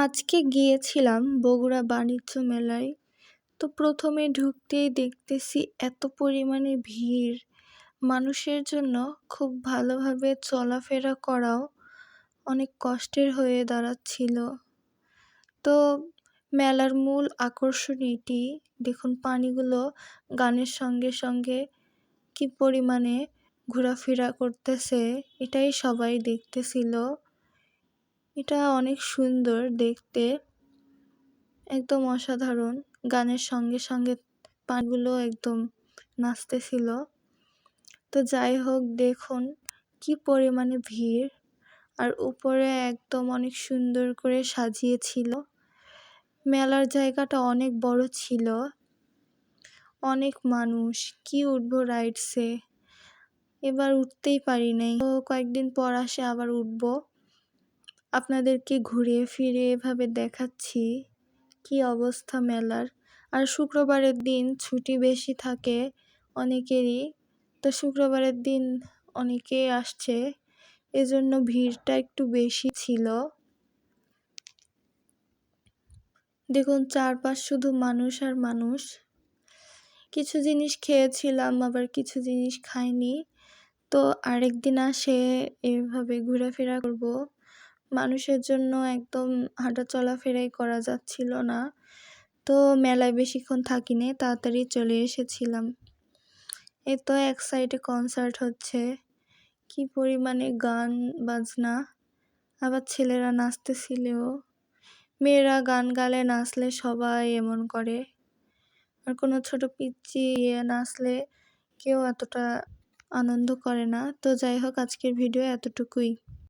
আজকে গিয়েছিলাম বগুড়া বাণিজ্য মেলায়। তো প্রথমে ঢুকতেই দেখতেছি এত পরিমাণে ভিড়। মানুষের জন্য খুব ভালোভাবে চলাফেরা করাও অনেক কষ্টের হয়ে দাঁড়াচ্ছিল। তো মেলার মূল আকর্ষণ এটি। দেখুন পানিগুলো গানের সঙ্গে সঙ্গে কি পরিমাণে ঘোরাফেরা করতেছে, এটাই সবাই দেখতেছিল। এটা অনেক সুন্দর দেখতে, একদম অসাধারণ। গানের সঙ্গে সঙ্গে পাগুলো একদম নাচতেছিল। তো যাই হোক, দেখুন কি পরিমাণে ভিড়, আর উপরে একদম অনেক সুন্দর করে সাজিয়েছিল। মেলার জায়গাটা অনেক বড় ছিল, অনেক মানুষ। কি উঠবো রাইডসে, এবার উঠতেই পারি নাই। তো কয়েকদিন পর আসে আবার উঠবো, আপনাদেরকে ঘুরে ফিরে এভাবে দেখাচ্ছি কি অবস্থা মেলার। আর শুক্রবারের দিন ছুটি বেশি থাকে অনেকেরই, তো শুক্রবারের দিন অনেকেই আসছে, এজন্য ভিড়টা একটু বেশি ছিল। দেখুন চারপাশ শুধু মানুষ আর মানুষ। কিছু জিনিস খেয়েছিলাম, আবার কিছু জিনিস খাইনি। তো আরেকদিন আসে এভাবে ঘোরাফেরা করব। মানুষের জন্য একদম হাঁটা চলাফেরাই করা যাচ্ছিল না। তো মেলায় বেশিক্ষণ থাকিনি, তাড়াতাড়ি চলে এসেছিলাম। এই তো এক সাইডে কনসার্ট হচ্ছে, কি পরিমাণে গান বাজনা, আবার ছেলেরা নাচতেছিলও। মেয়েরা গান গালে নাচলে সবাই এমন করে, আর কোনো ছোট পিচ্চি নাচলে কেউ এতটা আনন্দ করে না। তো যাই হোক, আজকের ভিডিও এতটুকুই।